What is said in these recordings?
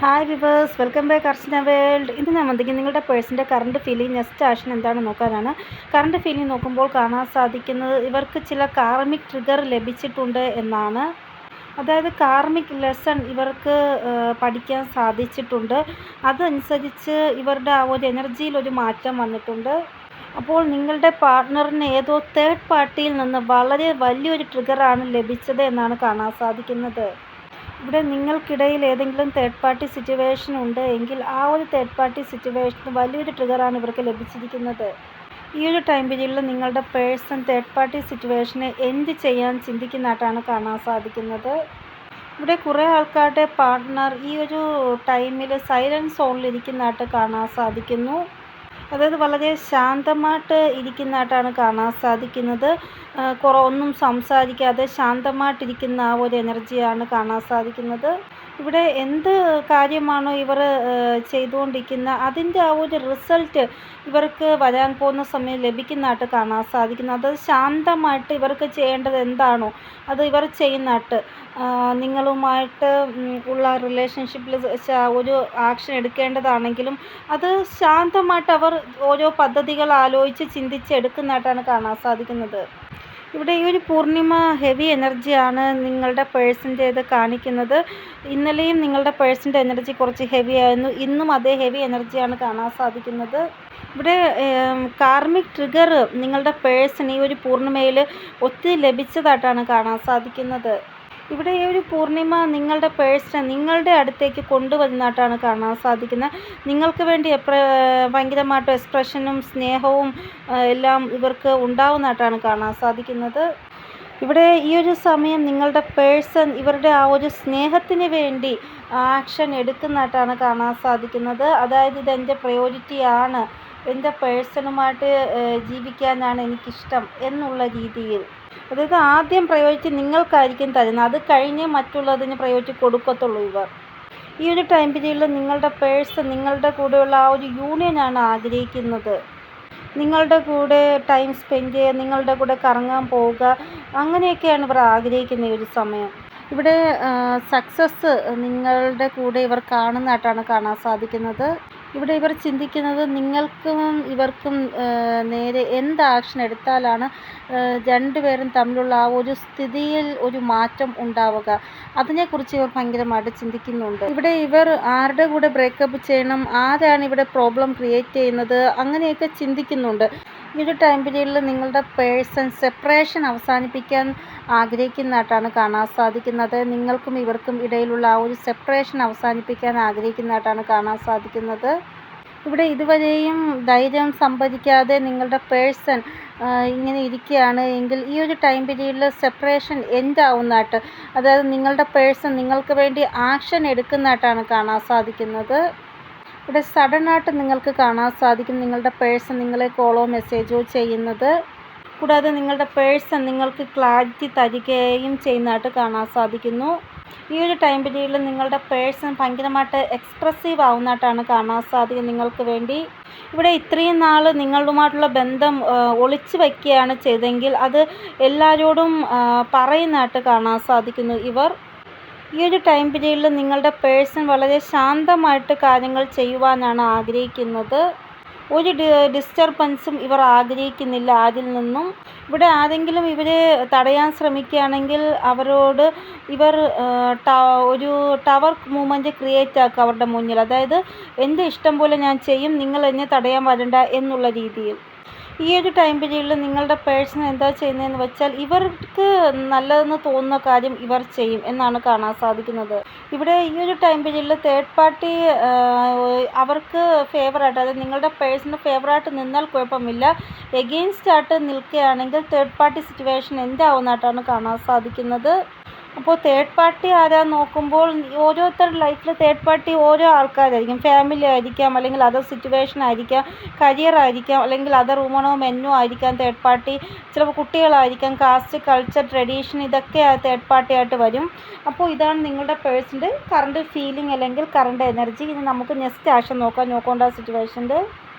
Hi viewers, welcome back അർച്ചന world. ഇന്ന് ഞാൻ വന്നിരിക്കുന്നത് നിങ്ങളുടെ പേഴ്സിൻ്റെ കറണ്ട് ഫീലിംഗ് നെക്സ്റ്റ് ആക്ഷൻ എന്താണെന്ന് നോക്കാനാണ്. കറണ്ട് ഫീലിംഗ് നോക്കുമ്പോൾ കാണാൻ സാധിക്കുന്നത് ഇവർക്ക് ചില കാർമിക് ട്രിഗർ ലഭിച്ചിട്ടുണ്ട് എന്നാണ്. അതായത് കാർമിക് ലെസൺ ഇവർക്ക് പഠിക്കാൻ സാധിച്ചിട്ടുണ്ട്. അതനുസരിച്ച് ഇവരുടെ ആ ഒരു എനർജിയിൽ ഒരു മാറ്റം വന്നിട്ടുണ്ട്. അപ്പോൾ നിങ്ങളുടെ പാർട്ട്ണറിന് ഏതോ തേർഡ് പാർട്ടിയിൽ നിന്ന് വളരെ വലിയൊരു ട്രിഗറാണ് ലഭിച്ചത് എന്നാണ് കാണാൻ സാധിക്കുന്നത്. ഇവിടെ നിങ്ങൾക്കിടയിൽ ഏതെങ്കിലും തേർഡ് പാർട്ടി സിറ്റുവേഷൻ ഉണ്ട് എങ്കിൽ ആ ഒരു തേർഡ് പാർട്ടി സിറ്റുവേഷന് വലിയൊരു ട്രിഗറാണ് ഇവർക്ക് ലഭിച്ചിരിക്കുന്നത്. ഈ ഒരു ടൈം പീരീഡിൽ നിങ്ങളുടെ പേഴ്സൺ തേർഡ് പാർട്ടി സിറ്റുവേഷനെ എന്ത് ചെയ്യാൻ ചിന്തിക്കുന്നതായിട്ടാണ് കാണാൻ സാധിക്കുന്നത്. ഇവിടെ കുറേ ആൾക്കാരുടെ പാർട്ട്ണർ ഈ ഒരു ടൈമിൽ സൈലൻസ് സോണിലിരിക്കുന്നതായിട്ട് കാണാൻ സാധിക്കുന്നു. അതായത് വളരെ ശാന്തമായിട്ട് ഇരിക്കുന്നതായിട്ടാണ് കാണാൻ സാധിക്കുന്നത്. ഒന്നും സംസാരിക്കാതെ ശാന്തമായിട്ടിരിക്കുന്ന ആ ഒരു എനർജിയാണ് കാണാൻ സാധിക്കുന്നത്. ഇവിടെ എന്ത് കാര്യമാണോ ഇവർ ചെയ്തുകൊണ്ടിരിക്കുന്നത് അതിൻ്റെ ആ ഒരു റിസൾട്ട് ഇവർക്ക് വരാൻ പോകുന്ന സമയം ലഭിക്കുന്നതായിട്ട് കാണാൻ സാധിക്കുന്നു. അത് ശാന്തമായിട്ട് ഇവർക്ക് ചെയ്യേണ്ടത് എന്താണോ അത് ഇവർ ചെയ്യുന്നതായിട്ട് നിങ്ങളുമായിട്ട് ഉള്ള റിലേഷൻഷിപ്പിൽ ഒരു ആക്ഷൻ എടുക്കേണ്ടതാണെങ്കിലും അത് ശാന്തമായിട്ട് അവർ ഓരോ പദ്ധതികൾ ആലോചിച്ച് ചിന്തിച്ച് എടുക്കുന്നതായിട്ടാണ് കാണാൻ സാധിക്കുന്നത്. ഇവിടെ ഈ ഒരു പൂർണിമ ഹെവി എനർജിയാണ് നിങ്ങളുടെ പേഴ്സിൻ്റേത് കാണിക്കുന്നത്. ഇന്നലെയും നിങ്ങളുടെ പേഴ്സിൻ്റെ എനർജി കുറച്ച് ഹെവി ആയിരുന്നു, ഇന്നും അതേ ഹെവി എനർജിയാണ് കാണാൻ സാധിക്കുന്നത്. ഇവിടെ കാർമിക് ട്രിഗർ നിങ്ങളുടെ പേഴ്സിന് ഈ ഒരു പൂർണിമയിൽ ഒത്തിരി ലഭിച്ചതായിട്ടാണ് കാണാൻ സാധിക്കുന്നത്. ഇവിടെ ഈ ഒരു പൂർണിമ നിങ്ങളുടെ പേഴ്സിനെ നിങ്ങളുടെ അടുത്തേക്ക് കൊണ്ടുവരുന്നതായിട്ടാണ് കാണാൻ സാധിക്കുന്നത്. നിങ്ങൾക്ക് വേണ്ടി ഭയങ്കരമായിട്ട് എക്സ്പ്രഷനും സ്നേഹവും എല്ലാം ഇവർക്ക് ഉണ്ടാവുന്നതായിട്ടാണ് കാണാൻ സാധിക്കുന്നത്. ഇവിടെ ഈ ഒരു സമയം നിങ്ങളുടെ പേഴ്സൺ ഇവരുടെ ആ ഒരു സ്നേഹത്തിന് വേണ്ടി ആക്ഷൻ എടുക്കുന്നതായിട്ടാണ് കാണാൻ സാധിക്കുന്നത്. അതായത് ഇതെൻ്റെ പ്രയോറിറ്റിയാണ്, എൻ്റെ പേഴ്സണുമായിട്ട് ജീവിക്കാനാണ് എനിക്കിഷ്ടം എന്നുള്ള രീതിയിൽ. അതായത് ആദ്യം പ്രയോറിറ്റി നിങ്ങൾക്കായിരിക്കും തരുന്നത്, അത് കഴിഞ്ഞ് മറ്റുള്ളതിന് പ്രയോറിറ്റി കൊടുക്കത്തുള്ളൂ ഇവർ. ഈ ഒരു ടൈം പീരീഡിൽ നിങ്ങളുടെ പേഴ്സൺ നിങ്ങളുടെ കൂടെയുള്ള ആ ഒരു യൂണിയനാണ് ആഗ്രഹിക്കുന്നത്. നിങ്ങളുടെ കൂടെ ടൈം സ്പെൻഡ് ചെയ്യുക, നിങ്ങളുടെ കൂടെ കറങ്ങാൻ പോവുക, അങ്ങനെയൊക്കെയാണ് ഇവർ ആഗ്രഹിക്കുന്ന ഈ ഒരു സമയം. ഇവിടെ സക്സസ് നിങ്ങളുടെ കൂടെ ഇവർ കാണുന്നതായിട്ടാണ് കാണാൻ സാധിക്കുന്നത്. ഇവിടെ ഇവർ ചിന്തിക്കുന്നത് നിങ്ങൾക്കും ഇവർക്കും നേരെ എന്ത് ആക്ഷൻ എടുത്താലാണ് രണ്ടുപേരും തമ്മിലുള്ള ആ ഒരു സ്ഥിതിയിൽ ഒരു മാറ്റം ഉണ്ടാവുക, അതിനെക്കുറിച്ച് ഇവർ ഭയങ്കരമായിട്ട് ചിന്തിക്കുന്നുണ്ട്. ഇവിടെ ഇവർ ആരുടെ കൂടെ ബ്രേക്കപ്പ് ചെയ്യണം, ആരാണ് ഇവിടെ പ്രോബ്ലം ക്രിയേറ്റ് ചെയ്യുന്നത്, അങ്ങനെയൊക്കെ ചിന്തിക്കുന്നുണ്ട്. ഈ ഒരു ടൈം പീരീഡിൽ നിങ്ങളുടെ പേഴ്സൺ സെപ്പറേഷൻ അവസാനിപ്പിക്കാൻ ആഗ്രഹിക്കുന്നതായിട്ടാണ് കാണാൻ സാധിക്കുന്നത്. നിങ്ങൾക്കും ഇവർക്കും ഇടയിലുള്ള ആ ഒരു സെപ്പറേഷൻ അവസാനിപ്പിക്കാൻ ആഗ്രഹിക്കുന്നതായിട്ടാണ് കാണാൻ സാധിക്കുന്നത്. ഇവിടെ ഇതുവരെയും ധൈര്യം സംഭരിക്കാതെ നിങ്ങളുടെ പേഴ്സൺ ഇങ്ങനെ ഇരിക്കുകയാണ് എങ്കിൽ ഈ ഒരു ടൈം പീരീഡിൽ സെപ്പറേഷൻ എൻഡ് ആവുന്നതായിട്ട്, അതായത് നിങ്ങളുടെ പേഴ്സൺ നിങ്ങൾക്ക് വേണ്ടി ആക്ഷൻ എടുക്കുന്നതായിട്ടാണ് കാണാൻ സാധിക്കുന്നത്. ഇവിടെ സഡനായിട്ട് നിങ്ങൾക്ക് കാണാൻ സാധിക്കും നിങ്ങളുടെ പേഴ്സൺ നിങ്ങളെ കോളോ മെസ്സേജോ ചെയ്യുന്നത്. കൂടാതെ നിങ്ങളുടെ പേഴ്സൺ നിങ്ങൾക്ക് ക്ലാരിറ്റി തരികയും ചെയ്യുന്നതായിട്ട് കാണാൻ സാധിക്കുന്നു. ഈ ഒരു ടൈം പീരീഡിൽ നിങ്ങളുടെ പേഴ്സൺ ഭയങ്കരമായിട്ട് എക്സ്പ്രസീവ് ആവുന്നതായിട്ടാണ് കാണാൻ സാധിക്കുന്നത് നിങ്ങൾക്ക് വേണ്ടി. ഇവിടെ ഇത്രയും നാൾ നിങ്ങളുമായിട്ടുള്ള ബന്ധം ഒളിച്ചു വയ്ക്കുകയാണ് ചെയ്തെങ്കിൽ അത് എല്ലാവരോടും പറയുന്നതായിട്ട് കാണാൻ സാധിക്കുന്നു ഇവർ. ഈ ഒരു ടൈം പീരീഡിൽ നിങ്ങളുടെ പേഴ്സൺ വളരെ ശാന്തമായിട്ട് കാര്യങ്ങൾ ചെയ്യുവാനാണ് ആഗ്രഹിക്കുന്നത്. ഒരു ഡിസ്റ്റർബൻസും ഇവർ ആഗ്രഹിക്കുന്നില്ല ആരിൽ നിന്നും. ഇവിടെ ആരെങ്കിലും ഇവരെ തടയാൻ ശ്രമിക്കുകയാണെങ്കിൽ അവരോട് ഇവർ ഒരു ടവർ മൂവ്മെൻറ്റ് ക്രിയേറ്റ് ആക്കുക അവരുടെ മുന്നിൽ. അതായത് എൻ്റെ ഇഷ്ടം പോലെ ഞാൻ ചെയ്യും, നിങ്ങൾ എന്നെ തടയാൻ വരണ്ട എന്നുള്ള രീതിയിൽ. ഈ ഒരു ടൈം പീരീഡിൽ നിങ്ങളുടെ പേഴ്സൺ എന്താ ചെയ്യുന്നതെന്ന് വെച്ചാൽ ഇവർക്ക് നല്ലതെന്ന് തോന്നുന്ന കാര്യം ഇവർ ചെയ്യും എന്നാണ് കാണാൻ സാധിക്കുന്നത്. ഇവിടെ ഈ ഒരു ടൈം പീരീഡിൽ തേർഡ് പാർട്ടി അവർക്ക് ഫേവറായിട്ട്, അതായത് നിങ്ങളുടെ പേഴ്സണ് ഫേവറായിട്ട് നിന്നാൽ കുഴപ്പമില്ല, എഗെയിൻസ്റ്റ് ആയിട്ട് നിൽക്കുകയാണെങ്കിൽ തേർഡ് പാർട്ടി സിറ്റുവേഷൻ എന്താവുന്നതായിട്ടാണ് കാണാൻ സാധിക്കുന്നത്. അപ്പോൾ തേർഡ് പാർട്ടി ആരാന്ന് നോക്കുമ്പോൾ ഓരോരുത്തരുടെ ലൈഫിൽ തേർഡ് പാർട്ടി ഓരോ ആൾക്കാരായിരിക്കും. ഫാമിലി ആയിരിക്കാം, അല്ലെങ്കിൽ അതർ സിറ്റുവേഷൻ ആയിരിക്കാം, കരിയർ ആയിരിക്കാം, അല്ലെങ്കിൽ അതർ വുമണോ മെന്നോ ആയിരിക്കാം തേർഡ് പാർട്ടി. ചിലപ്പോൾ കുട്ടികളായിരിക്കാം, കാസ്റ്റ്, കൾച്ചർ, ട്രഡീഷൻ, ഇതൊക്കെ തേർഡ് പാർട്ടി ആയിട്ട് വരും. അപ്പോൾ ഇതാണ് നിങ്ങളുടെ പേഴ്സൻ്റെ കറണ്ട് ഫീലിംഗ് അല്ലെങ്കിൽ കറണ്ട് എനർജി. ഇനി നമുക്ക് നെക്സ്റ്റ് ആക്ഷൻ നോക്കാം. നോക്കേണ്ട സിറ്റുവേഷൻ്റെ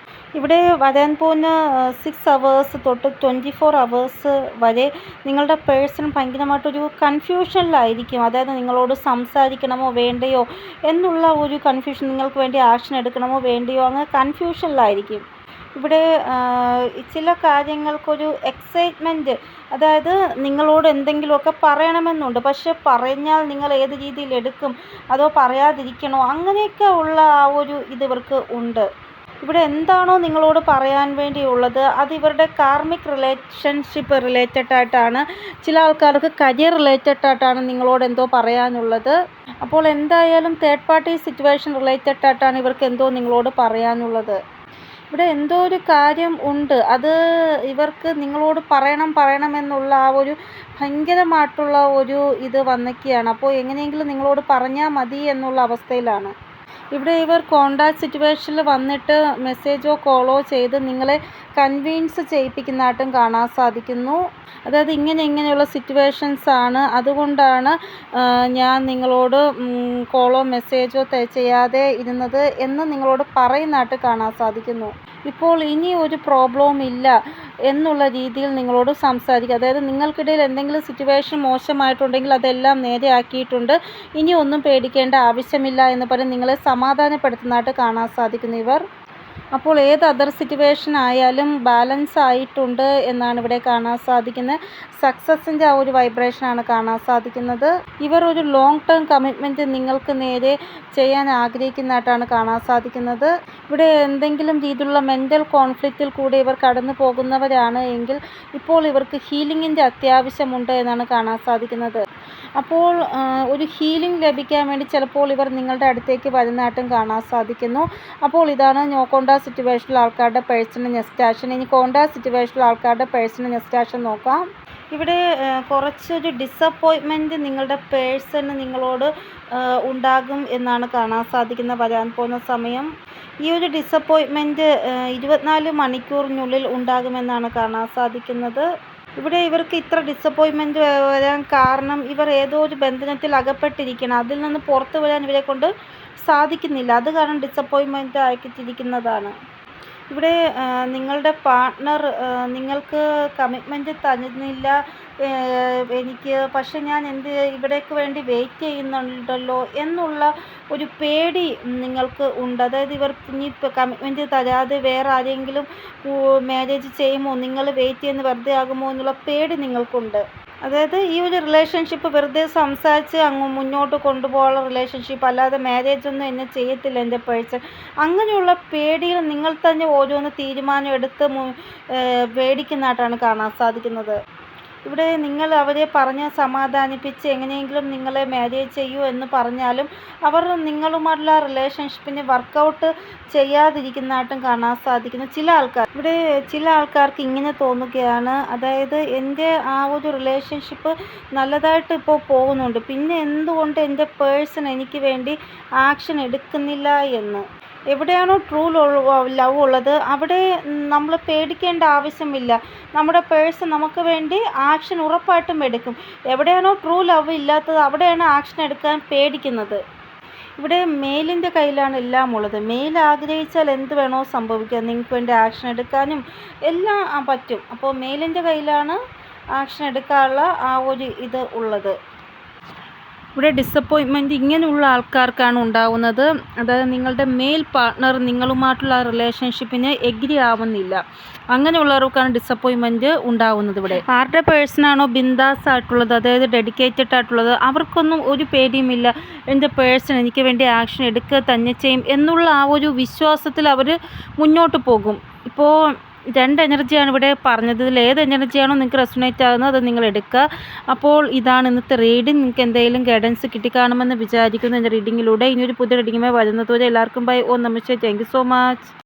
ഇവിടെ വരാൻ പോകുന്ന 6 അവേഴ്സ് തൊട്ട് 24 അവേഴ്സ് വരെ നിങ്ങളുടെ പേഴ്സൺ ഭയങ്കരമായിട്ടൊരു കൺഫ്യൂഷനിലായിരിക്കും. അതായത് നിങ്ങളോട് സംസാരിക്കണമോ വേണ്ടയോ എന്നുള്ള ഒരു കൺഫ്യൂഷൻ, നിങ്ങൾക്ക് വേണ്ടി ആക്ഷൻ എടുക്കണമോ വേണ്ടയോ അങ്ങനെ കൺഫ്യൂഷനിലായിരിക്കും. ഇവിടെ ചില കാര്യങ്ങൾക്കൊരു എക്സൈറ്റ്മെൻറ്റ്, അതായത് നിങ്ങളോട് എന്തെങ്കിലുമൊക്കെ പറയണമെന്നുണ്ട്. പക്ഷെ പറഞ്ഞാൽ നിങ്ങൾ ഏത് രീതിയിൽ എടുക്കും, അതോ പറയാതിരിക്കണോ, അങ്ങനെയൊക്കെ ഉള്ള ആ ഒരു ഇത് ഇവർക്ക് ഉണ്ട്. ഇവിടെ എന്താണോ നിങ്ങളോട് പറയാൻ വേണ്ടിയുള്ളത് അത് ഇവരുടെ കാർമിക് റിലേഷൻഷിപ്പ് റിലേറ്റഡ് ആയിട്ടാണ്. ചില ആൾക്കാർക്ക് കരിയർ റിലേറ്റഡ് ആയിട്ടാണ് നിങ്ങളോട് എന്തോ പറയാനുള്ളത്. അപ്പോൾ എന്തായാലും തേർഡ് പാർട്ടി സിറ്റുവേഷൻ റിലേറ്റഡ് ആയിട്ടാണ് ഇവർക്ക് എന്തോ നിങ്ങളോട് പറയാനുള്ളത്. ഇവിടെ എന്തോ ഒരു കാര്യം ഉണ്ട്, അത് ഇവർക്ക് നിങ്ങളോട് പറയണമെന്നുള്ള ആ ഒരു ഭയങ്കരമായിട്ടുള്ള ഒരു ഇത് വന്നൊക്കെയാണ്. അപ്പോൾ എങ്ങനെയെങ്കിലും നിങ്ങളോട് പറഞ്ഞാൽ മതി എന്നുള്ള അവസ്ഥയിലാണ്. ഇവിടെ ഇവർ കോണ്ടാക്ട് സിറ്റുവേഷനിൽ വന്നിട്ട് മെസ്സേജോ കോളോ ചെയ്ത് നിങ്ങളെ കൺവിൻസ് ചെയ്യിപ്പിക്കുന്നതായിട്ടും കാണാൻ സാധിക്കുന്നു. അതായത് ഇങ്ങനെയുള്ള സിറ്റുവേഷൻസ് ആണ്, അതുകൊണ്ടാണ് ഞാൻ നിങ്ങളോട് കോളോ മെസ്സേജോ ചെയ്യാതെ ഇരുന്നത് എന്ന് നിങ്ങളോട് പറയുന്നതായിട്ട് കാണാൻ സാധിക്കുന്നു. ഇപ്പോൾ ഇനി ഒരു പ്രോബ്ലവും ഇല്ല എന്നുള്ള രീതിയിൽ നിങ്ങളോട് സംസാരിക്കുക. അതായത് നിങ്ങൾക്കിടയിൽ എന്തെങ്കിലും സിറ്റുവേഷൻ മോശമായിട്ടുണ്ടെങ്കിൽ അതെല്ലാം നേരെയാക്കിയിട്ടുണ്ട്, ഇനി ഒന്നും പേടിക്കേണ്ട ആവശ്യമില്ല എന്ന് പറഞ്ഞ് നിങ്ങളെ സമാധാനപ്പെടുത്തുന്നതായിട്ട് കാണാൻ സാധിക്കുന്നു ഇവർ. അപ്പോൾ ഏത് അതർ സിറ്റുവേഷൻ ആയാലും ബാലൻസ് ആയിട്ടുണ്ട് എന്നാണ് ഇവിടെ കാണാൻ സാധിക്കുന്നത്. സക്സസിൻ്റെ ആ ഒരു വൈബ്രേഷനാണ് കാണാൻ സാധിക്കുന്നത്. ഇവർ ഒരു ലോങ് ടേം കമ്മിറ്റ്മെൻറ്റ് നിങ്ങൾക്ക് നേരെ ചെയ്യാൻ ആഗ്രഹിക്കുന്നതായിട്ടാണ് കാണാൻ സാധിക്കുന്നത്. ഇവിടെ എന്തെങ്കിലും രീതിയിലുള്ള മെൻ്റൽ കോൺഫ്ലിക്റ്റിൽ കൂടെ ഇവർ കടന്നു പോകുന്നവരാണ് എങ്കിൽ ഇപ്പോൾ ഇവർക്ക് ഹീലിങ്ങിൻ്റെ അത്യാവശ്യമുണ്ട് എന്നാണ് കാണാൻ സാധിക്കുന്നത്. അപ്പോൾ ഒരു ഹീലിംഗ് ലഭിക്കാൻ വേണ്ടി ചിലപ്പോൾ ഇവർ നിങ്ങളുടെ അടുത്തേക്ക് വരുന്നതായിട്ടും കാണാൻ സാധിക്കുന്നു. അപ്പോൾ ഇതാണ് നോ കോണ്ടാക്ട് സിറ്റുവേഷനിൽ ആൾക്കാരുടെ പേഴ്സണൽ നെക്സ്റ്റ് ആക്ഷൻ. ഇനി കോണ്ടാക്ട് സിറ്റുവേഷനിൽ ആൾക്കാരുടെ പേഴ്സണൽ നെക്സ്റ്റ് ആക്ഷൻ നോക്കാം. ഇവിടെ കുറച്ചൊരു ഡിസപ്പോയിൻമെൻറ്റ് നിങ്ങളുടെ പേഴ്സണ് നിങ്ങളോട് ഉണ്ടാകും എന്നാണ് കാണാൻ സാധിക്കുന്നത് വരാൻ പോകുന്ന സമയം. ഈ ഒരു ഡിസപ്പോയിൻമെൻറ്റ് 24 മണിക്കൂറിനുള്ളിൽ ഉണ്ടാകുമെന്നാണ് കാണാൻ സാധിക്കുന്നത്. ഇവിടെ ഇവർക്ക് ഇത്ര ഡിസപ്പോയിൻമെൻറ്റ് വരാൻ കാരണം ഇവർ ഏതോ ഒരു ബന്ധനത്തിൽ അകപ്പെട്ടിരിക്കണം, അതിൽ നിന്ന് പുറത്തു വരാൻ ഇവരെ കൊണ്ട് സാധിക്കുന്നില്ല, അത് കാരണം ഡിസപ്പോയിൻമെൻറ്റ് ആയിട്ടിരിക്കുന്നതാണ്. ഇവിടെ നിങ്ങളുടെ പാർട്ട്ണർ നിങ്ങൾക്ക് കമ്മിറ്റ്മെൻറ്റ് തരുന്നില്ല എനിക്ക്, പക്ഷെ ഞാൻ ഇവിടേക്ക് വേണ്ടി വെയിറ്റ് ചെയ്യുന്നുണ്ടല്ലോ എന്നുള്ള ഒരു പേടി നിങ്ങൾക്ക് ഉണ്ട്. അതായത് ഇവർ ഇനി കമ്മിറ്റ്മെൻറ്റ് തരാതെ വേറെ ആരെങ്കിലും മാരേജ് ചെയ്യുമോ, നിങ്ങൾ വെയിറ്റ് ചെയ്യുന്ന വെറുതെ ആകുമോ എന്നുള്ള പേടി നിങ്ങൾക്കുണ്ട്. അതായത് ഈ ഒരു റിലേഷൻഷിപ്പ് വെറുതെ സംസാരിച്ച് അങ്ങ് മുന്നോട്ട് കൊണ്ടുപോകാനുള്ള റിലേഷൻഷിപ്പ്, അല്ലാതെ മാരേജ് ഒന്നും എന്നെ ചെയ്യത്തില്ല എൻ്റെ പേഴ്സൺ, അങ്ങനെയുള്ള പേടിയിൽ നിങ്ങൾ തന്നെ ഓരോന്ന് തീരുമാനം എടുത്ത് പേടിക്കുന്നതായിട്ടാണ് കാണാൻ സാധിക്കുന്നത്. ഇവിടെ നിങ്ങൾ അവരെ പറഞ്ഞ് സമാധാനിപ്പിച്ച് എങ്ങനെയെങ്കിലും നിങ്ങളെ മാരേജ് ചെയ്യൂ എന്ന് പറഞ്ഞാലും അവർ നിങ്ങളുമായിട്ടുള്ള റിലേഷൻഷിപ്പിന് വർക്കൗട്ട് ചെയ്യാതിരിക്കുന്നതായിട്ടും കാണാൻ സാധിക്കുന്നു ചില ആൾക്കാർക്ക് ഇങ്ങനെ തോന്നുകയാണ്, അതായത് എൻ്റെ ആ ഒരു റിലേഷൻഷിപ്പ് നല്ലതായിട്ട് ഇപ്പോൾ പോകുന്നുണ്ട്, പിന്നെ എന്തുകൊണ്ട് എൻ്റെ പേഴ്സൺ എനിക്ക് വേണ്ടി ആക്ഷൻ എടുക്കുന്നില്ല എന്ന്. എവിടെയാണോ ട്രൂ ലവ് ഉള്ളത് അവിടെ നമ്മൾ പേടിക്കേണ്ട ആവശ്യമില്ല, നമ്മുടെ പേഴ്സൺ നമുക്ക് വേണ്ടി ആക്ഷൻ ഉറപ്പായിട്ടും എടുക്കും. എവിടെയാണോ ട്രൂ ലവ് ഇല്ലാത്തത് അവിടെയാണ് ആക്ഷൻ എടുക്കാൻ പേടിക്കുന്നത്. ഇവിടെ മെയിലിൻ്റെ കയ്യിലാണ് എല്ലാം ഉള്ളത്. മെയിൽ ആഗ്രഹിച്ചാൽ എന്ത് വേണോ സംഭവിക്കാം, നിങ്ങൾക്ക് വേണ്ടി ആക്ഷൻ എടുക്കാനും എല്ലാം പറ്റും. അപ്പോൾ മെയിലിൻ്റെ കയ്യിലാണ് ആക്ഷൻ എടുക്കാനുള്ള ആ ഒരു ഇത് ഉള്ളത്. ഇവിടെ ഡിസപ്പോയിൻമെൻറ്റ് ഇങ്ങനെയുള്ള ആൾക്കാർക്കാണ് ഉണ്ടാവുന്നത്. അതായത് നിങ്ങളുടെ മെയിൽ പാർട്ട്ണർ നിങ്ങളുമായിട്ടുള്ള റിലേഷൻഷിപ്പിന് എഗ്രി ആവുന്നില്ല, അങ്ങനെയുള്ളവർക്കാണ് ഡിസപ്പോയിൻമെൻറ്റ് ഉണ്ടാവുന്നത്. ഇവിടെ ആരുടെ പേഴ്സണാണോ ബിന്ദാസ് ആയിട്ടുള്ളത്, അതായത് ഡെഡിക്കേറ്റഡ് ആയിട്ടുള്ളത്, അവർക്കൊന്നും ഒരു പേടിയുമില്ല, എൻ്റെ പേഴ്സൺ എനിക്ക് വേണ്ടി ആക്ഷൻ എടുക്കുക തന്നെ ചെയ്യും എന്നുള്ള ആ ഒരു വിശ്വാസത്തിൽ അവർ മുന്നോട്ട് പോകും. ഇപ്പോൾ 2 എനർജിയാണ് ഇവിടെ പറഞ്ഞത്. ഇതിൽ ഏത് എനർജിയാണോ നിങ്ങൾക്ക് റെസൊണേറ്റ് ആകുന്നത് അത് നിങ്ങൾ എടുക്കുക. അപ്പോൾ ഇതാണ് ഇന്നത്തെ റീഡിംഗ്. നിങ്ങൾക്ക് എന്തെങ്കിലും ഗൈഡൻസ് കിട്ടിക്കാണുമെന്ന് വിചാരിക്കുന്നു എൻ്റെ റീഡിങ്ങിലൂടെ. ഇനിയൊരു പുതിയ റീഡിങ്ങുമായി വരുന്നതുവരെ എല്ലാവർക്കും bye. Om namaste. Thank you so much.